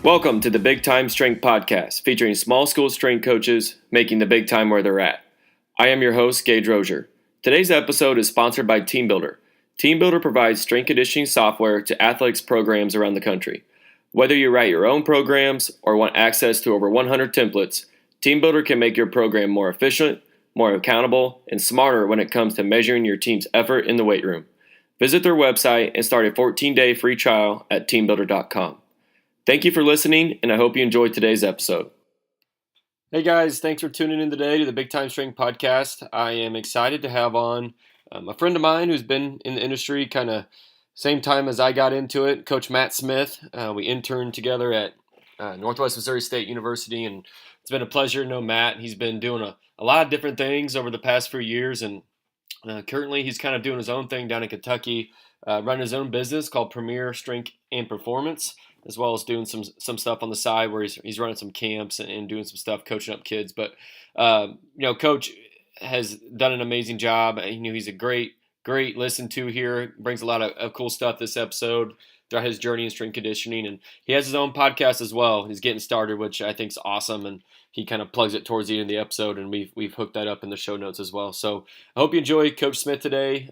Welcome to the Big Time Strength Podcast, featuring small school strength coaches making the big time where they're at. I am your host, Gage Rozier. Today's episode is sponsored by TeamBuildr. TeamBuildr provides strength conditioning software to athletics programs around the country. Whether you write your own programs or want access to over 100 templates, TeamBuildr can make your program more efficient, more accountable, and smarter when it comes to measuring your team's effort in the weight room. Visit their website and start a 14-day free trial at TeamBuildr.com. Thank you for listening, and I hope you enjoyed today's episode. Hey guys, thanks for tuning in today to the Big Time Strength Podcast. I am excited to have on a friend of mine who's been in the industry kind of same time as I got into it, Coach Matt Smith. We interned together at Northwest Missouri State University, and it's been a pleasure to know Matt. He's been doing a lot of different things over the past few years, and currently he's kind of doing his own thing down in Kentucky, running his own business called Premier Strength and Performance, as well as doing some stuff on the side where he's running some camps and doing some stuff, coaching up kids. But, Coach has done an amazing job. He's a great listen to here, brings a lot of cool stuff this episode throughout his journey in strength conditioning. And he has his own podcast as well. He's getting started, which I think is awesome. And he kind of plugs it towards the end of the episode, and we've hooked that up in the show notes as well. So I hope you enjoy Coach Smith today.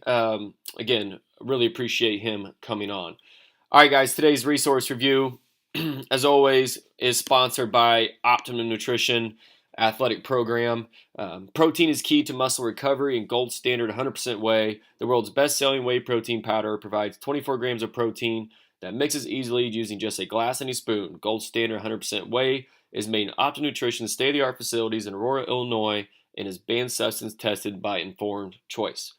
Again, really appreciate him coming on. All right, guys, today's resource review, as always, is sponsored by Optimum Nutrition Athletic Program. Protein is key to muscle recovery, and Gold Standard 100% Whey, the world's best-selling whey protein powder, provides 24 grams of protein that mixes easily using just a glass and a spoon. Gold Standard 100% Whey is made in Optimum Nutrition's state-of-the-art facilities in Aurora, Illinois, and is banned substance tested by Informed Choice.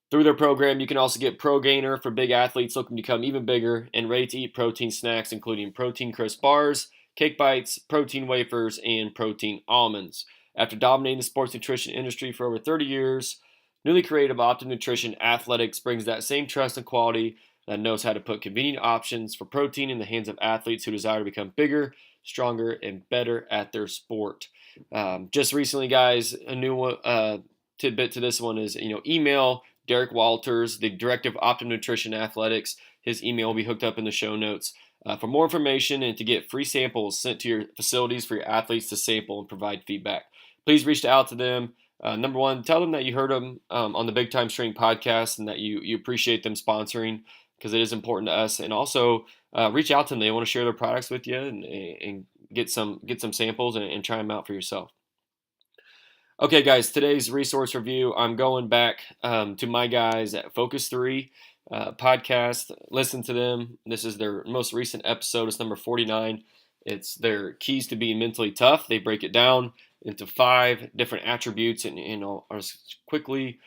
Through their program, you can also get Pro Gainer for big athletes looking to become even bigger and ready-to-eat protein snacks, including protein crisp bars, cake bites, protein wafers, and protein almonds. After dominating the sports nutrition industry for over 30 years, newly created Optimum Nutrition Athletics brings that same trust and quality that knows how to put convenient options for protein in the hands of athletes who desire to become bigger, stronger, and better at their sport. Just recently, guys, a new tidbit to this one is, email Derek Walters, the director of Optimum Nutrition Athletics. His email will be hooked up in the show notes. For more information and to get free samples sent to your facilities for your athletes to sample and provide feedback, please reach out to them. Number one, tell them that you heard them on the Big Time Strength Podcast and that you appreciate them sponsoring, because it is important to us. And also reach out to them. They want to share their products with you and get some samples and try them out for yourself. Okay, guys, today's resource review, I'm going back to my guys at Focus 3 podcast. Listen to them. This is their most recent episode. It's number 49. It's their keys to being mentally tough. They break it down into 5 different attributes, and I'll just quickly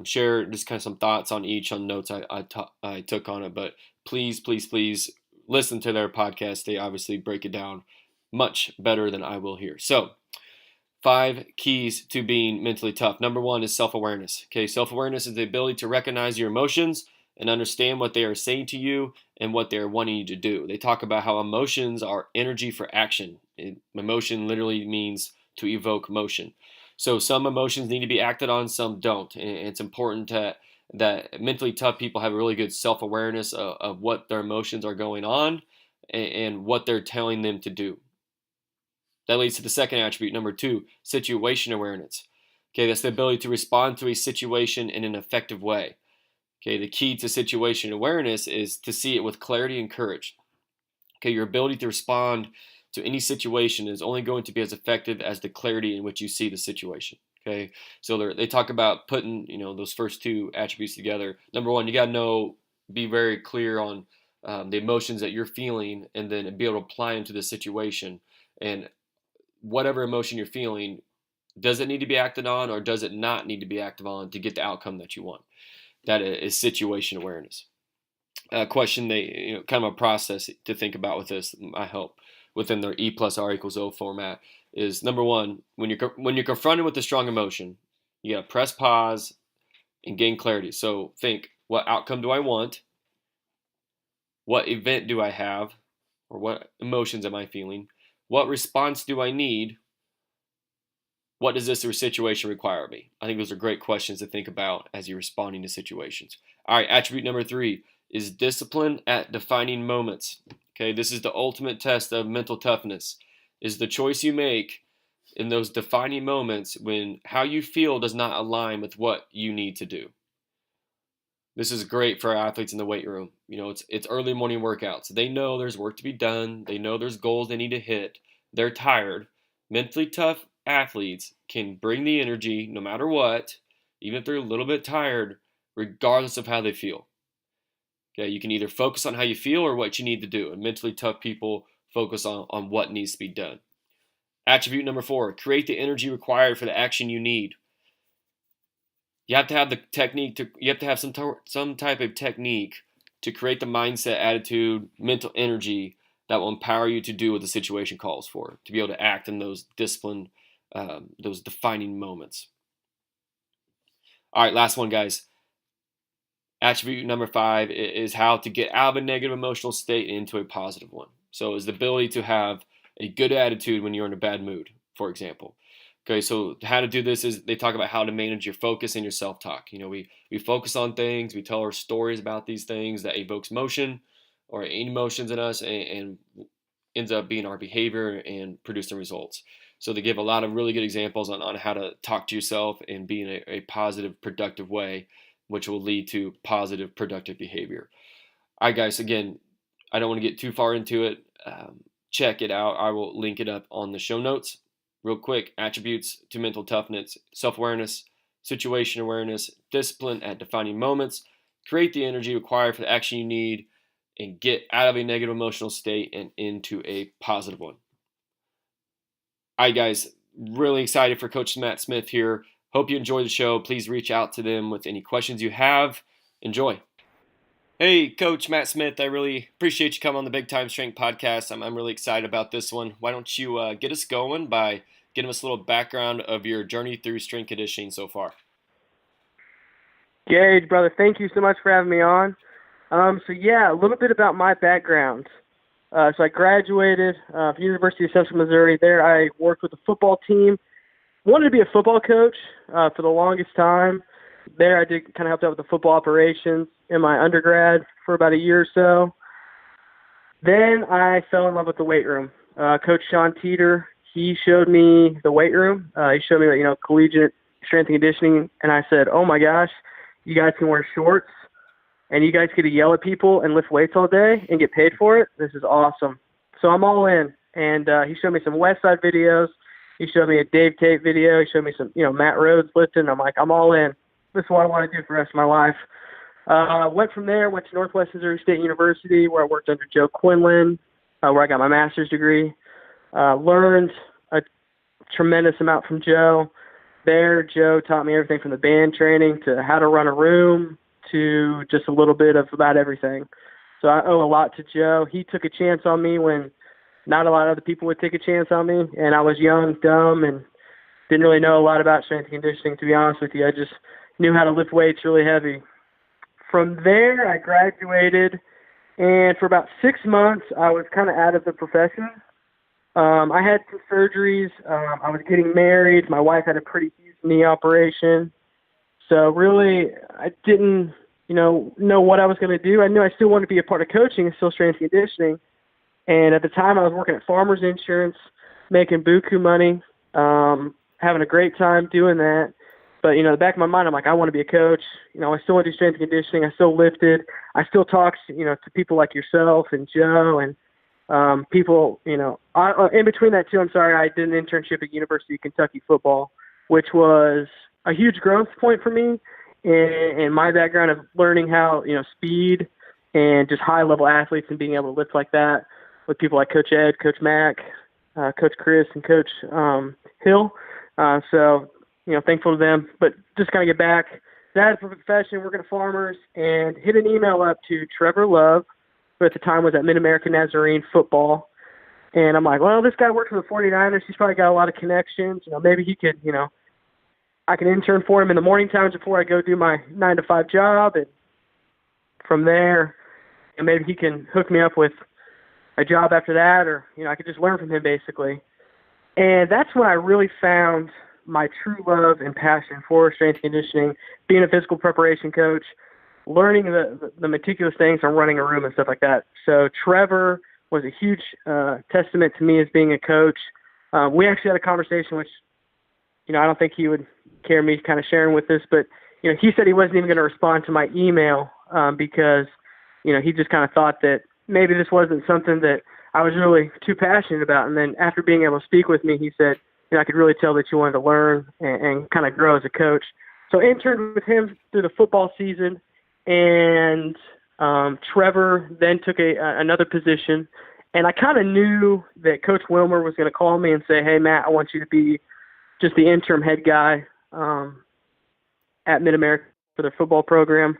share just kind of some thoughts on each on notes I took on it. But please listen to their podcast. They obviously break it down much better than I will here. So, 5 keys to being mentally tough. Number 1 is self-awareness. Okay, self-awareness is the ability to recognize your emotions and understand what they are saying to you and what they are wanting you to do. They talk about how emotions are energy for action. Emotion literally means to evoke motion. So some emotions need to be acted on, some don't. And it's important that mentally tough people have a really good self-awareness of what their emotions are going on and what they're telling them to do. That leads to the second attribute, number 2, situation awareness. Okay, that's the ability to respond to a situation in an effective way. Okay, the key to situation awareness is to see it with clarity and courage. Okay, your ability to respond to any situation is only going to be as effective as the clarity in which you see the situation. Okay, so they talk about putting those first 2 attributes together. Number 1, you got to be very clear on the emotions that you're feeling, and then be able to apply them to the situation. And whatever emotion you're feeling, does it need to be acted on or does it not need to be acted on to get the outcome that you want? That is situation awareness. Question kind of a process to think about with this, I hope, within their E plus R equals O format is, number 1, when you're confronted with a strong emotion, you got to press pause and gain clarity. So think, what outcome do I want? What event do I have? Or what emotions am I feeling? What response do I need? What does this situation require of me? I think those are great questions to think about as you're responding to situations. All right, attribute number 3 is discipline at defining moments. Okay, this is the ultimate test of mental toughness, is the choice you make in those defining moments when how you feel does not align with what you need to do. This is great for our athletes in the weight room. It's early morning workouts. They know there's work to be done. They know there's goals they need to hit. They're tired. Mentally tough athletes can bring the energy no matter what, even if they're a little bit tired, regardless of how they feel. Okay, you can either focus on how you feel or what you need to do. And mentally tough people focus on what needs to be done. Attribute number 4, create the energy required for the action you need. You have to have the technique you have to have some type of technique to create the mindset, attitude, mental energy that will empower you to do what the situation calls for, to be able to act in those discipline, those defining moments. All right, last one, guys. Attribute number 5 is how to get out of a negative emotional state into a positive one. So it's the ability to have a good attitude when you're in a bad mood, for example. Okay, so how to do this is they talk about how to manage your focus and your self-talk. We focus on things, we tell our stories about these things that evokes motion or emotions in us and ends up being our behavior and producing results. So they give a lot of really good examples on how to talk to yourself and be in a positive, productive way, which will lead to positive, productive behavior. All right, guys, again, I don't want to get too far into it. Check it out. I will link it up on the show notes. Real quick, attributes to mental toughness: self-awareness, situation awareness, discipline at defining moments, create the energy required for the action you need, and get out of a negative emotional state and into a positive one. All right, guys, really excited for Coach Matt Smith here. Hope you enjoy the show. Please reach out to them with any questions you have. Enjoy. Hey, Coach Matt Smith, I really appreciate you coming on the Big Time Strength Podcast. I'm really excited about this one. Why don't you get us going by giving us a little background of your journey through strength conditioning so far? Gage, brother, thank you so much for having me on. A little bit about my background. So I graduated from University of Central Missouri. There I worked with the football team. Wanted to be a football coach for the longest time. There I did kind of help out with the football operations in my undergrad for about a year or so. Then I fell in love with the weight room. Coach Sean Teeter, he showed me the weight room. He showed me collegiate strength and conditioning, and I said, oh my gosh, you guys can wear shorts and you guys get to yell at people and lift weights all day and get paid for it. This is awesome. So I'm all in. And he showed me some Westside videos. He showed me a Dave Tate video. He showed me some, Matt Rhodes lifting. I'm like, I'm all in. This is what I want to do for the rest of my life. Went from there, went to Northwest Missouri State University, where I worked under Joe Quinlan, where I got my master's degree. Learned a tremendous amount from Joe. There, Joe taught me everything from the band training to how to run a room to just a little bit of about everything. So I owe a lot to Joe. He took a chance on me when not a lot of other people would take a chance on me, and I was young, dumb, and didn't really know a lot about strength and conditioning, to be honest with you. I just knew how to lift weights really heavy. From there, I graduated, and for about 6 months, I was kind of out of the profession. I had some surgeries. I was getting married. My wife had a pretty huge knee operation. So really, I didn't, know what I was going to do. I knew I still wanted to be a part of coaching and still strength and conditioning. And at the time, I was working at Farmers Insurance, making buku money, having a great time doing that. But, the back of my mind, I'm like, I want to be a coach. I still want to do strength and conditioning. I still lifted. I still talked, to people like yourself and Joe and people, in between that too, I did an internship at University of Kentucky football, which was a huge growth point for me in my background of learning how, speed and just high-level athletes and being able to lift like that with people like Coach Ed, Coach Mack, Coach Chris, and Coach Hill. So, thankful to them. But just kind of get back. That for profession, working at Farmers, and hit an email up to Trevor Love, who at the time was at Mid-America Nazarene football. And I'm like, well, this guy works for the 49ers. He's probably got a lot of connections. Maybe he could, I can intern for him in the morning times before I go do my 9-to-5 job. And from there, maybe he can hook me up with a job after that, or, I could just learn from him basically. And that's when I really found my true love and passion for strength and conditioning, being a physical preparation coach, learning the meticulous things on running a room and stuff like that. So Trevor was a huge testament to me as being a coach. We actually had a conversation, which, I don't think he would care me kind of sharing with this, but, he said he wasn't even going to respond to my email because, he just kind of thought that maybe this wasn't something that I was really too passionate about. And then after being able to speak with me, he said, I could really tell that you wanted to learn and kind of grow as a coach. So I interned with him through the football season, and Trevor then took another position. And I kind of knew that Coach Wilmer was going to call me and say, hey, Matt, I want you to be just the interim head guy at Mid-America for their football program.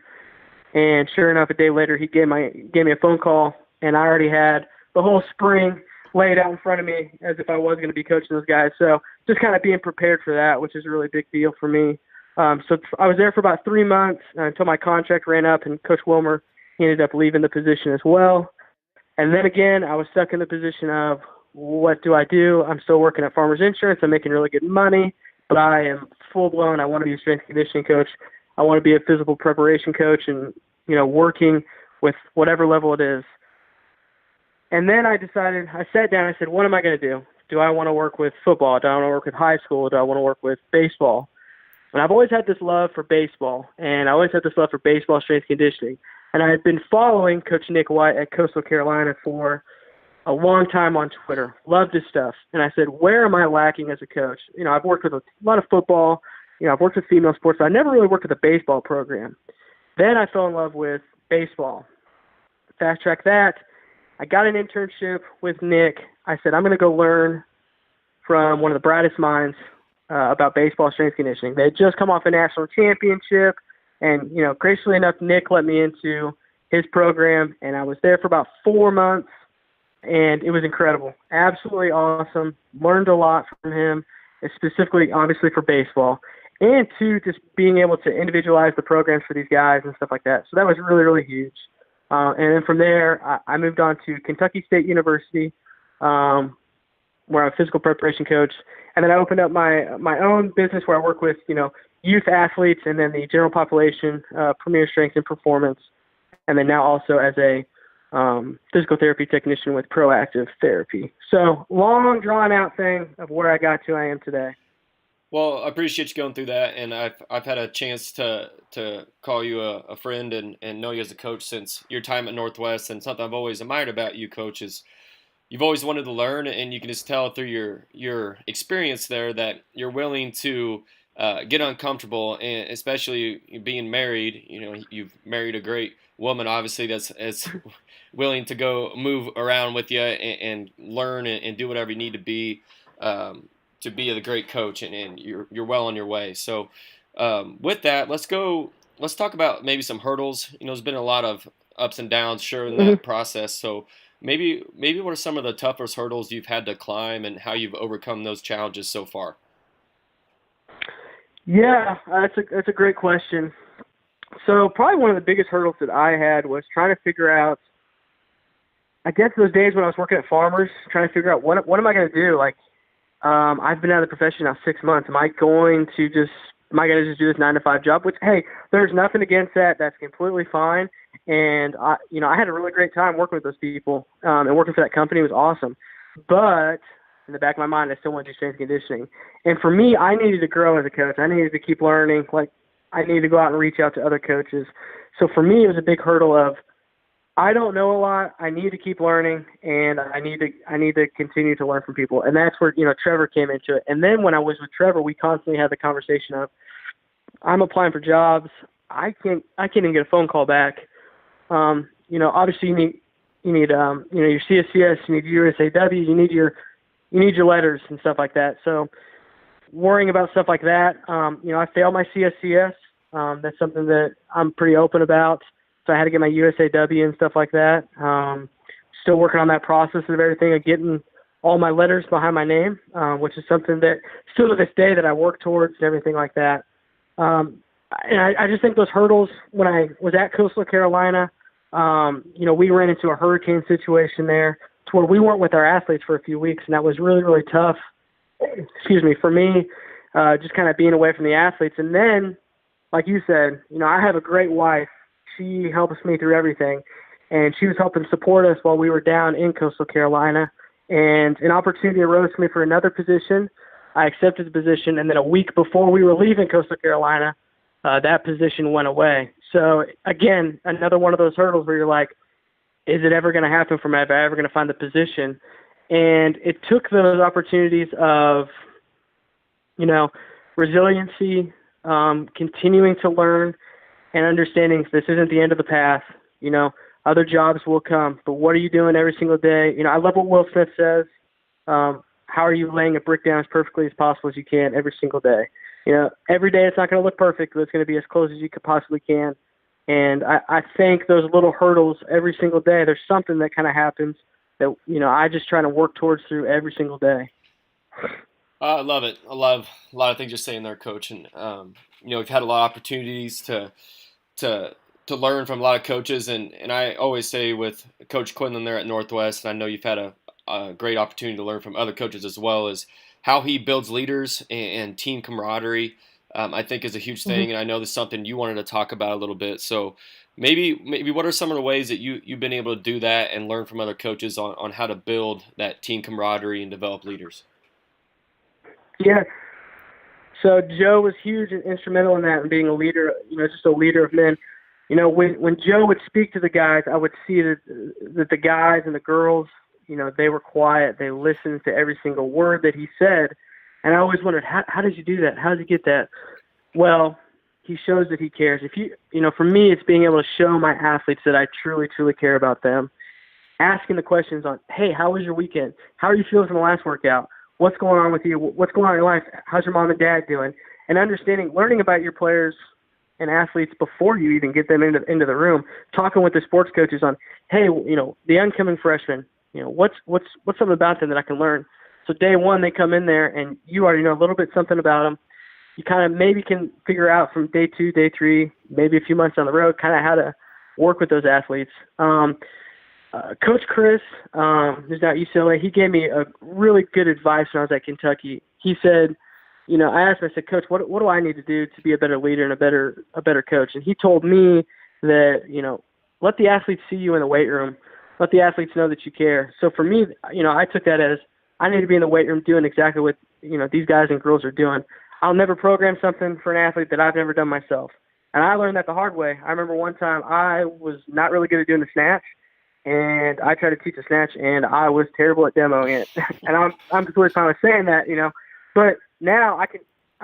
And sure enough, a day later, he gave me a phone call, and I already had the whole spring laid out in front of me as if I was going to be coaching those guys. So just kind of being prepared for that, which is a really big deal for me. So I was there for about 3 months until my contract ran up, and Coach Wilmer, he ended up leaving the position as well. And then again, I was stuck in the position of, what do I do? I'm still working at Farmers Insurance. I'm making really good money, but I am full-blown. I want to be a strength and conditioning coach. I want to be a physical preparation coach and, working with whatever level it is. And then I sat down, I said, what am I going to do? Do I want to work with football? Do I want to work with high school? Do I want to work with baseball? And I've always had this love for baseball, and I always had this love for baseball strength conditioning. And I had been following Coach Nick White at Coastal Carolina for a long time on Twitter. Loved his stuff. And I said, where am I lacking as a coach? I've worked with a lot of football. I've worked with female sports, but I never really worked with a baseball program. Then I fell in love with baseball. Fast track that. I got an internship with Nick. I said, I'm going to go learn from one of the brightest minds about baseball strength conditioning. They had just come off a national championship, and, graciously enough, Nick let me into his program, and I was there for about 4 months, and it was incredible. Absolutely awesome. Learned a lot from him, specifically, obviously, for baseball, and, two, just being able to individualize the programs for these guys and stuff like that. So that was really, really huge. And then from there, I moved on to Kentucky State University, where I'm a physical preparation coach. And then I opened up my own business where I work with, youth athletes and then the general population, premier strength and performance. And then now also as a physical therapy technician with proactive therapy. So long, drawn-out thing of where I got to I am today. Well, I appreciate you going through that, and I've had a chance to call you a friend and know you as a coach since your time at Northwest, and something I've always admired about you, Coach, is you've always wanted to learn, and you can just tell through your experience there that you're willing to get uncomfortable, and especially being married. You've married a great woman, obviously, that's willing to go move around with you and learn and do whatever you need to be a great coach, and you're well on your way. So with that, let's talk about maybe some hurdles. There's been a lot of ups and downs, sure, in that process. So maybe what are some of the toughest hurdles you've had to climb and how you've overcome those challenges so far? Yeah, that's a great question. So probably one of the biggest hurdles that I had was trying to figure out, I guess those days when I was working at Farmers, trying to figure out what am I going to do? Like, I've been out of the profession now 6 months. Am I going to just do this 9-to-5 job? Which, hey, there's nothing against that. That's completely fine. And I had a really great time working with those people, and working for that company was awesome. But in the back of my mind, I still want to do strength and conditioning. And for me, I needed to grow as a coach. I needed to keep learning. Like, I needed to go out and reach out to other coaches. So for me, it was a big hurdle of, I don't know a lot. I need to keep learning, and I need to continue to learn from people. And that's where, Trevor came into it. And then when I was with Trevor, we constantly had the conversation of, I'm applying for jobs. I can't even get a phone call back. Obviously you need your CSCS, you need your USAW, you need your letters and stuff like that. So worrying about stuff like that, I failed my CSCS. That's something that I'm pretty open about. So I had to get my USAW and stuff like that. Still working on that process of everything, of getting all my letters behind my name, which is something that still to this day that I work towards and everything like that. And I just think those hurdles, when I was at Coastal Carolina, we ran into a hurricane situation there to where we weren't with our athletes for a few weeks, and that was really, really tough, for me, just kind of being away from the athletes. And then, like you said, I have a great wife. She helps me through everything. and she was helping support us while we were down in Coastal Carolina. And an opportunity arose for me for another position. I accepted the position, and then a week before we were leaving Coastal Carolina, that position went away. So, again, another one of those hurdles where you're like, is it ever going to happen for me? Am I ever going to find the position? And it took those opportunities of, resiliency, continuing to learn, and understanding this isn't the end of the path. Other jobs will come, but what are you doing every single day? I love what Will Smith says. How are you laying a brick down as perfectly as possible as you can every single day? Every day it's not going to look perfect, but it's going to be as close as you could possibly can. And I think those little hurdles every single day, there's something that kind of happens that, I just try to work towards through every single day. I love it. I love a lot of things you're saying there, Coach. And, we've had a lot of opportunities to learn from a lot of coaches. And I always say with Coach Quinlan there at Northwest, and I know you've had a great opportunity to learn from other coaches as well, is how he builds leaders and team camaraderie. I think is a huge thing, and I know this is something you wanted to talk about a little bit. So maybe what are some of the ways that you've been able to do that and learn from other coaches on how to build that team camaraderie and develop leaders? Yeah. So Joe was huge and instrumental in that and being a leader, just a leader of men. When Joe would speak to the guys, I would see that the guys and the girls, they were quiet. They listened to every single word that he said. And I always wondered, how did you do that? How did you get that? Well, he shows that he cares. For me, it's being able to show my athletes that I truly, truly care about them. Asking the questions on, hey, how was your weekend? How are you feeling from the last workout? What's going on with you? What's going on in your life? How's your mom and dad doing? And learning about your players and athletes before you even get them into the room. Talking with the sports coaches on, hey, the incoming freshmen, what's something about them that I can learn? So day one, they come in there, and you already know a little bit something about them. You kind of maybe can figure out from day 2, day 3, maybe a few months down the road, kind of how to work with those athletes. Coach Chris, who's now at UCLA, he gave me a really good advice when I was at Kentucky. He said, I asked him, I said, Coach, what do I need to do to be a better leader and a better coach? And he told me that, let the athletes see you in the weight room. Let the athletes know that you care. So for me, I took that as I need to be in the weight room doing exactly what, these guys and girls are doing. I'll never program something for an athlete that I've never done myself. And I learned that the hard way. I remember one time I was not really good at doing the snatch, and I tried to teach a snatch, and I was terrible at demoing it. And I'm completely fine with saying that, But now I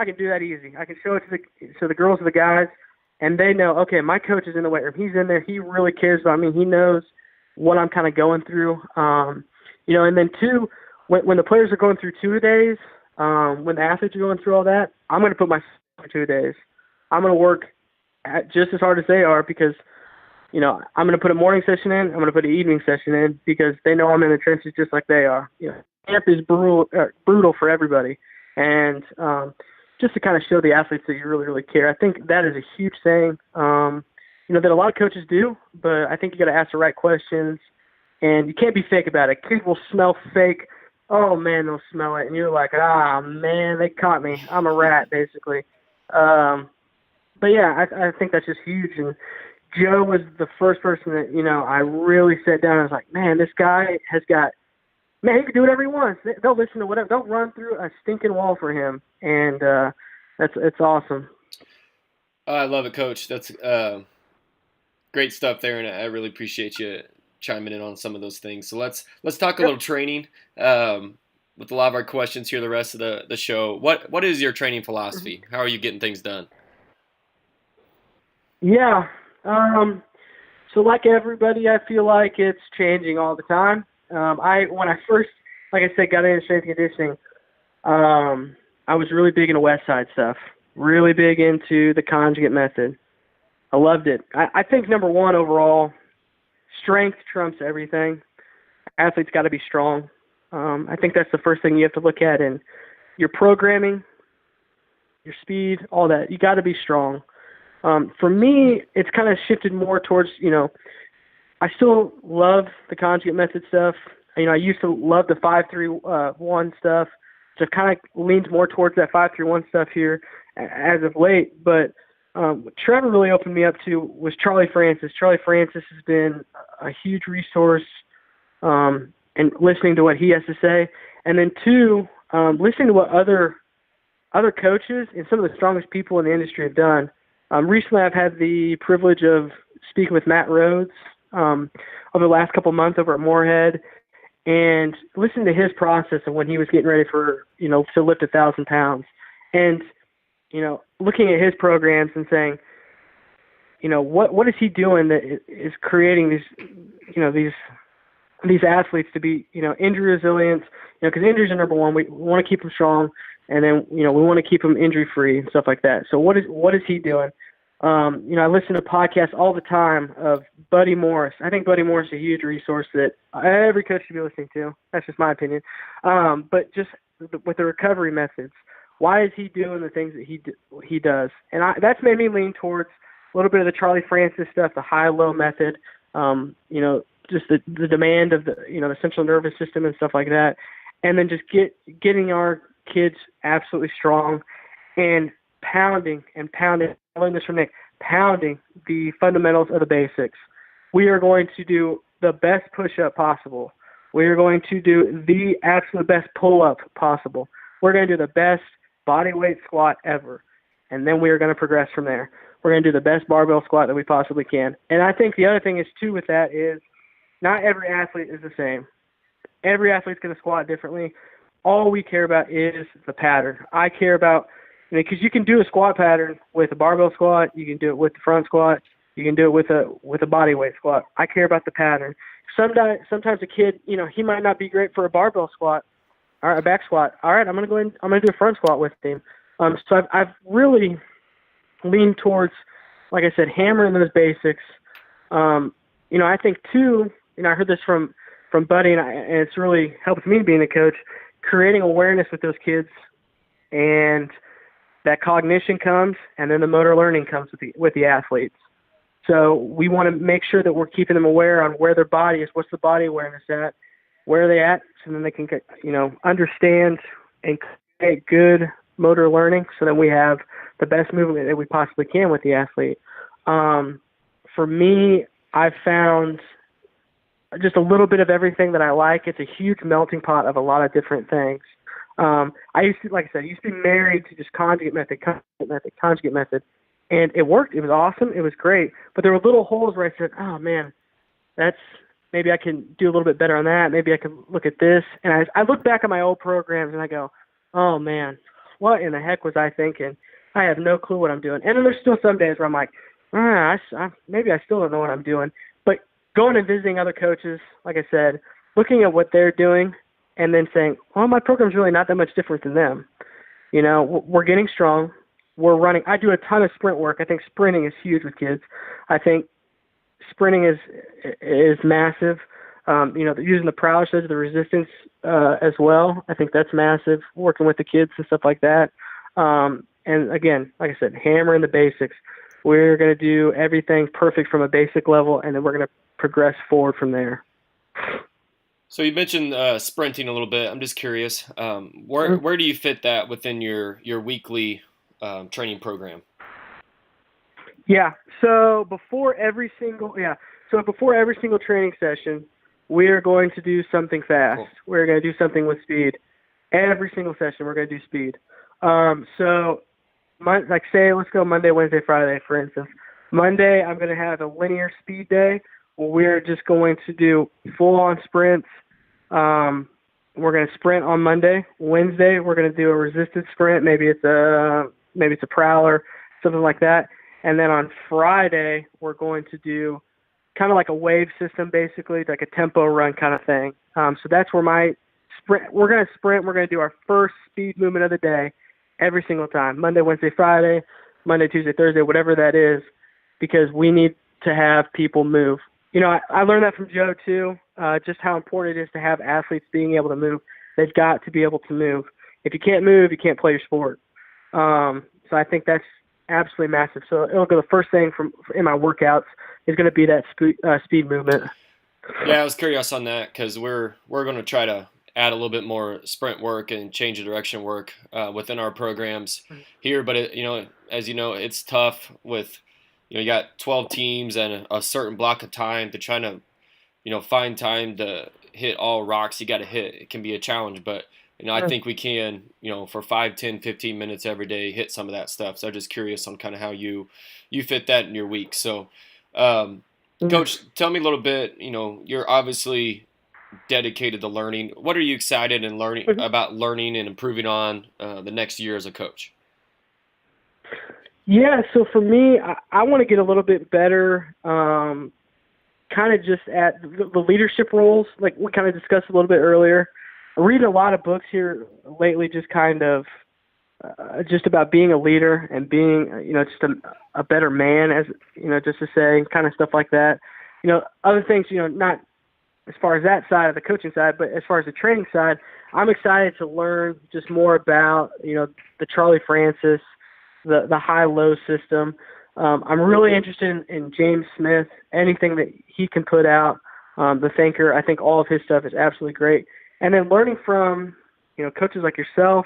can do that easy. I can show it to the girls and the guys, and they know, okay, my coach is in the weight room. He's in there. He really cares about me. He knows what I'm kind of going through. And then 2, when the players are going through 2-a-days, when the athletes are going through all that, I'm going to put myself for 2-a-days. I'm going to work just as hard as they are because, I'm going to put a morning session in. I'm going to put an evening session in because they know I'm in the trenches just like they are. Camp is brutal for everybody. And just to kind of show the athletes that you really, really care. I think that is a huge thing, that a lot of coaches do, but I think you got to ask the right questions, and you can't be fake about it. Kids will smell fake. Oh, man, they'll smell it. And you're like, man, they caught me. I'm a rat, basically. But, yeah, I think that's just huge. And Joe was the first person that, I really sat down and I was like, man, this guy has got – man, he can do whatever he wants. They'll listen to whatever. They'll run through a stinking wall for him. And it's awesome. I love it, Coach. That's great stuff there, and I really appreciate you chiming in on some of those things. So let's talk a little training with a lot of our questions here the rest of the show. What is your training philosophy? How are you getting things done? Yeah. So like everybody, I feel like it's changing all the time. When I first, like I said, got into strength and conditioning, I was really big into West Side stuff, really big into the conjugate method. I loved it. I think number one overall, strength trumps everything. Athletes got to be strong. I think that's the first thing you have to look at in your programming, your speed, all that. You got to be strong. For me, it's kind of shifted more towards, I still love the conjugate method stuff. I used to love the 5-3-1 stuff. So kind of leans more towards that 5-3-1 stuff here as of late. But Trevor really opened me up to was Charlie Francis. Charlie Francis has been a huge resource, and listening to what he has to say. And then two, listening to what other coaches and some of the strongest people in the industry have done. Recently, I've had the privilege of speaking with Matt Rhodes over the last couple months over at Moorhead, and listening to his process of when he was getting ready for, to lift 1,000 pounds. And, looking at his programs and saying, what is he doing that is creating these athletes to be, injury resilient, because injuries are number one. We want to keep them strong, and then, we want to keep them injury free and stuff like that. So what is he doing? I listen to podcasts all the time of Buddy Morris. I think Buddy Morris is a huge resource that every coach should be listening to. That's just my opinion. But just with the recovery methods, why is he doing the things that he does? And that's made me lean towards a little bit of the Charlie Francis stuff, the high-low method, just the demand of the central nervous system and stuff like that. And then just getting our kids absolutely strong and pounding. I learned this from Nick, pounding the fundamentals of the basics. We are going to do the best push-up possible. We are going to do the absolute best pull-up possible. We're going to do the best body weight squat ever. And then we are going to progress from there. We're going to do the best barbell squat that we possibly can. And I think the other thing is, too, with that is not every athlete is the same. Every athlete's going to squat differently. All we care about is the pattern. I care about, because you can do a squat pattern with a barbell squat, you can do it with the front squat, you can do it with a body weight squat. I care about the pattern. Sometimes a kid, he might not be great for a barbell squat or a back squat. All right, I'm going to do a front squat with him. So I've really leaned towards, like I said, hammering those basics. I think too, I heard this from Buddy, and it's really helped me being a coach, creating awareness with those kids, and that cognition comes, and then the motor learning comes with the athletes. So we want to make sure that we're keeping them aware on where their body is, what's the body awareness at, where are they at, so then they can understand and create good motor learning, so that we have the best movement that we possibly can with the athlete. For me, I've found just a little bit of everything that I like. It's a huge melting pot of a lot of different things. I used to be married to just conjugate method, and it worked. It was awesome. It was great. But there were little holes where I said, oh man, maybe I can do a little bit better on that. Maybe I can look at this. And I look back at my old programs and I go, oh man, what in the heck was I thinking? I have no clue what I'm doing. And then there's still some days where I'm like, maybe I still don't know what I'm doing. But going and visiting other coaches, like I said, looking at what they're doing, and then saying, well, my program's really not that much different than them. We're getting strong. We're running. I do a ton of sprint work. I think sprinting is huge with kids. I think sprinting is massive. Using the prowess edge, the resistance as well. I think that's massive, working with the kids and stuff like that. And again, like I said, hammering the basics. We're going to do everything perfect from a basic level, and then we're going to progress forward from there. So you mentioned sprinting a little bit. I'm just curious, where do you fit that within your weekly training program? Yeah. So before every single training session, we are going to do something fast. Cool. We're going to do something with speed. Every single session, we're going to do speed. Let's go Monday, Wednesday, Friday, for instance. Monday, I'm going to have a linear speed day where we're just going to do full-on sprints. We're going to sprint on Monday. Wednesday, we're going to do a resisted sprint. Maybe it's a prowler, something like that. And then on Friday, we're going to do kind of like a wave system, basically, like a tempo run kind of thing. So that's where my sprint. We're going to sprint. We're going to do our first speed movement of the day every single time. Monday, Wednesday, Friday, Monday, Tuesday, Thursday, whatever that is, because we need to have people move. I learned that from Joe too, just how important it is to have athletes being able to move. They've got to be able to move. If you can't move, you can't play your sport. So I think that's absolutely massive. So it'll go the first thing in my workouts is going to be that speed movement. Yeah, I was curious on that because we're going to try to add a little bit more sprint work and change of direction work within our programs here. But as you know, it's tough with you got 12 teams and a certain block of time to try to find time to hit all rocks you got to hit. It can be a challenge, but I think we can, for 5, 10, 15 minutes every day, hit some of that stuff. So I'm just curious on kind of how you fit that in your week. So, Coach, tell me a little bit, you're obviously dedicated to learning. What are you excited and about learning and improving on the next year as a coach? Yeah, so for me, I want to get a little bit better kind of just at the leadership roles, like we kind of discussed a little bit earlier. I'm reading a lot of books here lately, just kind of just about being a leader and being, just a better man, as just to say, kind of stuff like that. Other things, not as far as that side of the coaching side, but as far as the training side, I'm excited to learn just more about, the Charlie Francis, the high-low system. I'm really interested in James Smith, anything that he can put out, the thinker. I think all of his stuff is absolutely great. And then learning from, coaches like yourself,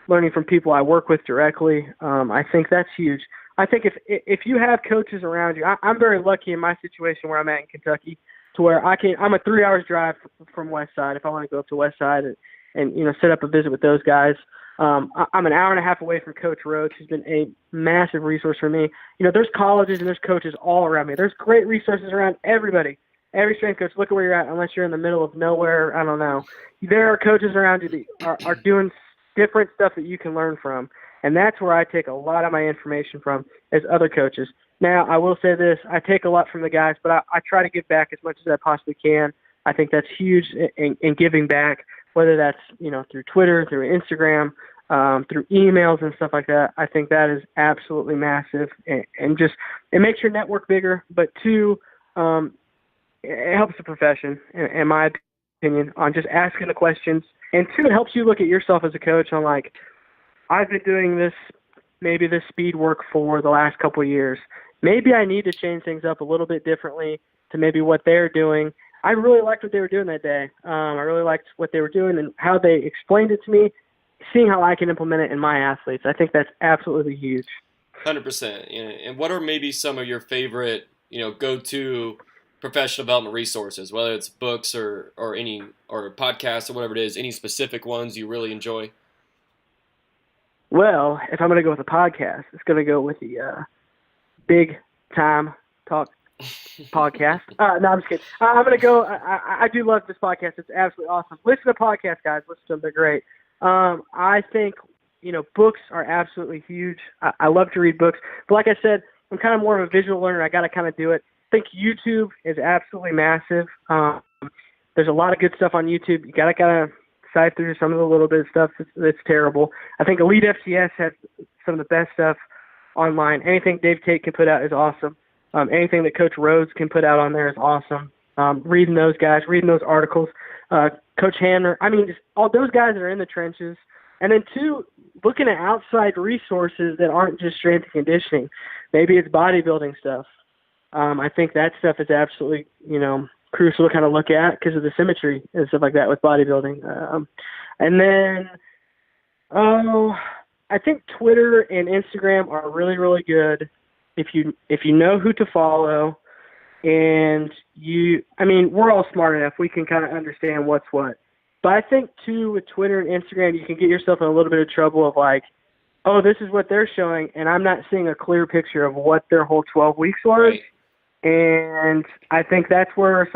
learning from people I work with directly, I think that's huge. I think if you have coaches around you, I'm very lucky in my situation where I'm at in Kentucky, to where I'm a 3 hours drive from West Side if I want to go up to West Side and set up a visit with those guys. I'm an hour and a half away from Coach Roach, who's been a massive resource for me. There's colleges and there's coaches all around me. There's great resources around everybody. Every strength coach, look at where you're at, unless you're in the middle of nowhere, I don't know. There are coaches around you that are doing different stuff that you can learn from. And that's where I take a lot of my information from as other coaches. Now, I will say this, I take a lot from the guys, but I try to give back as much as I possibly can. I think that's huge in giving back, whether that's, through Twitter, through Instagram, through emails and stuff like that. I think that is absolutely massive. And just, it makes your network bigger, but two, it helps the profession, in my opinion, on just asking the questions. And two, it helps you look at yourself as a coach on like, I've been doing this speed work for the last couple of years. Maybe I need to change things up a little bit differently to maybe what they're doing. I really liked what they were doing that day. I really liked what they were doing and how they explained it to me, seeing how I can implement it in my athletes. I think that's absolutely huge. 100%. And what are maybe some of your favorite, go-to professional development resources, whether it's books or podcasts or whatever it is, any specific ones you really enjoy? Well, if I'm going to go with a podcast, it's going to go with the Big Time Talk podcast. No, I'm just kidding. I'm going to go. I do love this podcast. It's absolutely awesome. Listen to podcasts, guys. Listen to them. They're great. I think, books are absolutely huge. I love to read books. But like I said, I'm kind of more of a visual learner. I got to kind of do it. I think YouTube is absolutely massive. There's a lot of good stuff on YouTube. You got to kind of sift through some of the little bit of stuff that's terrible. I think Elite FCS has some of the best stuff online. Anything Dave Tate can put out is awesome. Anything that Coach Rhodes can put out on there is awesome. Reading those guys, reading those articles. Coach Hamner, just all those guys that are in the trenches. And then two, looking at outside resources that aren't just strength and conditioning. Maybe it's bodybuilding stuff. I think that stuff is absolutely, crucial to kind of look at because of the symmetry and stuff like that with bodybuilding. And then, I think Twitter and Instagram are really, really good if you know who to follow, and we're all smart enough. We can kind of understand what's what. But I think, too, with Twitter and Instagram, you can get yourself in a little bit of trouble of like, oh, this is what they're showing, and I'm not seeing a clear picture of what their whole 12 weeks was. Right. And I think that's where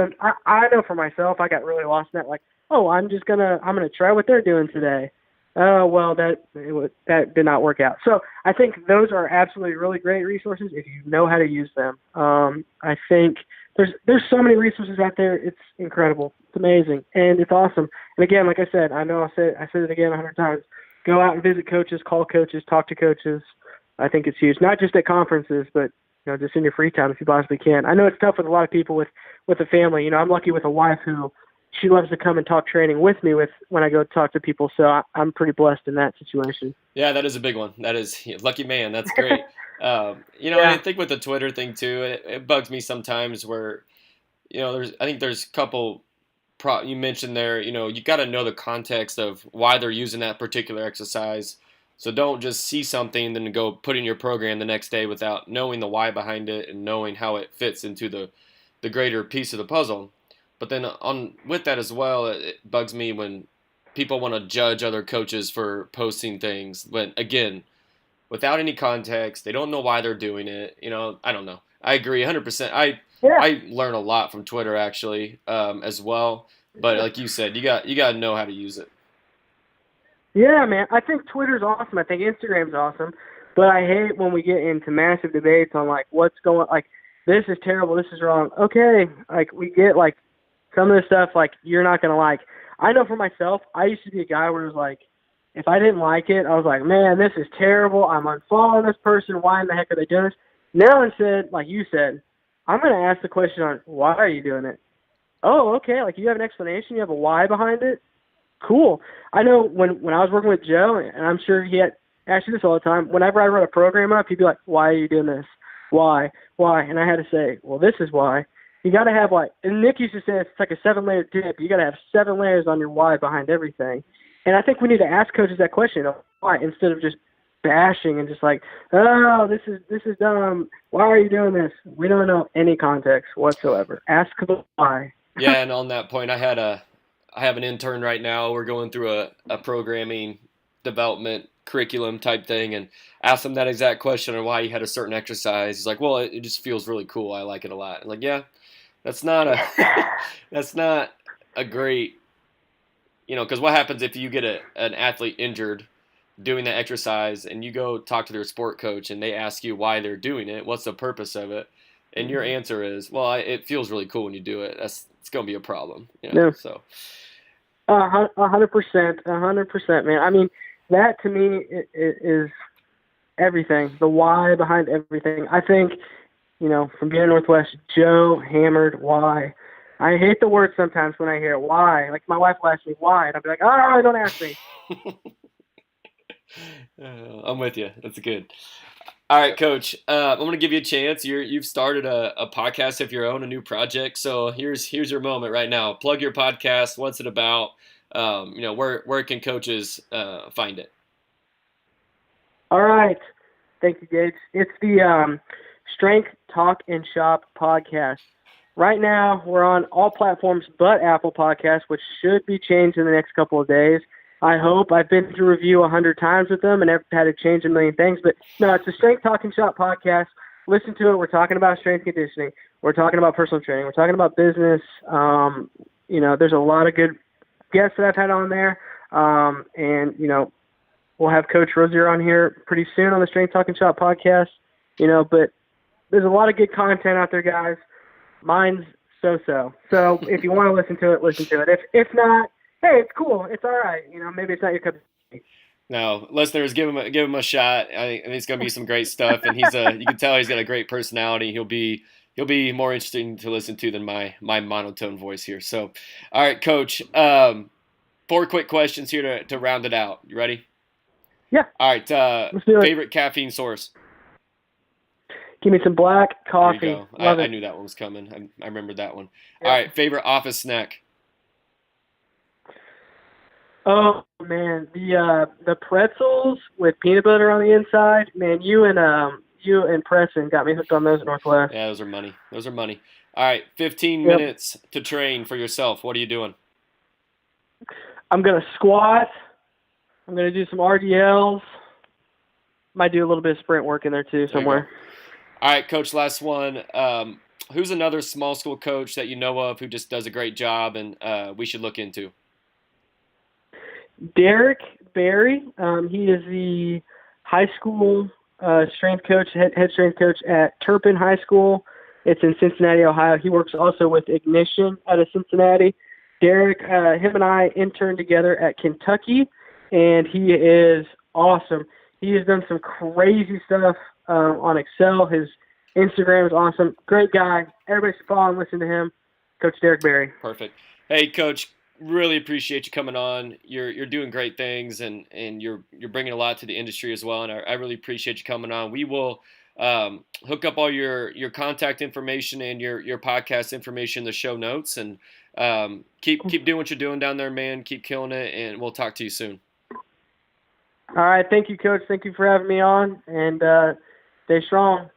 I know for myself, I got really lost in that. Like, oh, I'm gonna try what they're doing today. Oh, well, that did not work out. So I think those are absolutely really great resources if you know how to use them. I think there's so many resources out there. It's incredible. It's amazing, and it's awesome. And again, like I said, I know I said it again 100 times. Go out and visit coaches, call coaches, talk to coaches. I think it's huge, not just at conferences, but just in your free time if you possibly can. I know it's tough with a lot of people with a family. I'm lucky with a wife who she loves to come and talk training with me when I go talk to people. So I'm pretty blessed in that situation. Yeah, that is a big one. That is lucky man. That's great. I think with the Twitter thing too, it bugs me sometimes where, there's a couple you mentioned there, you got to know the context of why they're using that particular exercise. So don't just see something and then go put in your program the next day without knowing the why behind it and knowing how it fits into the greater piece of the puzzle. But then with that as well, it bugs me when people want to judge other coaches for posting things. But again, without any context, they don't know why they're doing it. I don't know. I agree 100%. I learn a lot from Twitter actually as well. But like you said, you got to know how to use it. Yeah, man. I think Twitter's awesome. I think Instagram's awesome. But I hate when we get into massive debates on, like, what's going – like, this is terrible, this is wrong. Okay, like, we get, like, some of the stuff, like, you're not going to like. I know for myself, I used to be a guy where it was like, if I didn't like it, I was like, man, this is terrible. I'm unfollowing this person. Why in the heck are they doing this? Now instead, like you said, I'm going to ask the question on, why are you doing it? Oh, okay, like, you have an explanation, you have a why behind it? Cool. I know when I was working with Joe, and I'm sure he had asked you this all the time, whenever I wrote a program up, he'd be like, why are you doing this? Why? And I had to say, well, this is why. You got to have, like, and Nick used to say it's like a 7-layer dip. You got to have 7 layers on your why behind everything. And I think we need to ask coaches that question of why instead of just bashing and just like, oh, this is dumb. Why are you doing this? We don't know any context whatsoever. Ask the why. Yeah, and on that point, I have an intern right now. We're going through a programming development curriculum type thing and asked him that exact question on why he had a certain exercise. He's like, well, it just feels really cool. I like it a lot. I'm like, yeah, that's not a great, because what happens if you get an athlete injured doing that exercise and you go talk to their sport coach and they ask you why they're doing it, what's the purpose of it? And your answer is, well, it feels really cool when you do it. It's going to be a problem. Yeah. So 100%, man. I mean, that to me is everything, the why behind everything. I think, from being in Northwest, Joe hammered why. I hate the word sometimes when I hear why. Like, my wife will ask me why, and I'll be like, oh, don't ask me. I'm with you. That's good. All right, Coach. I'm going to give you a chance. You've started a podcast of your own, a new project. So here's your moment right now. Plug your podcast. What's it about? Where can coaches find it? All right. Thank you, Gates. It's the Strength Talk and Shop podcast. Right now, we're on all platforms but Apple Podcasts, which should be changed in the next couple of days. I hope. I've been to review 100 times with them and I've had to change a million things. But no, it's the Strength Talk and Shop podcast. Listen to it. We're talking about strength conditioning. We're talking about personal training. We're talking about business. There's a lot of good guests that I've had on there. We'll have Coach Rozier on here pretty soon on the Strength Talk and Shop podcast. But there's a lot of good content out there, guys. Mine's so-so. So if you want to listen to it, listen to it. If not, hey, it's cool. It's all right. Maybe it's not your cup of tea. No, listeners, give him a shot. I think it's going to be some great stuff, and you can tell he's got a great personality. He'll be more interesting to listen to than my monotone voice here. So, all right, Coach. 4 quick questions here to round it out. You ready? Yeah. All right. Let's do it. Favorite caffeine source? Give me some black coffee. There you go. I knew that one was coming. I remembered that one. Yeah. All right. Favorite office snack? Oh man, the pretzels with peanut butter on the inside. Man, you and Preston got me hooked on those at Northwest. Yeah, those are money. All right, 15 minutes to train for yourself. What are you doing? I'm gonna squat. I'm gonna do some RDLs. Might do a little bit of sprint work in there too somewhere. All right, Coach. Last one. Who's another small school coach that you know of who just does a great job and we should look into? Derek Berry, he is the high school strength coach, head strength coach at Turpin High School. It's in Cincinnati, Ohio. He works also with Ignition out of Cincinnati. Derek, him and I interned together at Kentucky, and he is awesome. He has done some crazy stuff on Excel. His Instagram is awesome. Great guy. Everybody should follow and listen to him. Coach Derek Berry. Perfect. Hey, Coach. Really appreciate you coming on. You're doing great things, and you're bringing a lot to the industry as well. And I really appreciate you coming on. We will hook up all your contact information and your podcast information in the show notes, and Keep doing what you're doing down there, man. Keep killing it, and we'll talk to you soon. All right. Thank you, Coach. Thank you for having me on, and stay strong.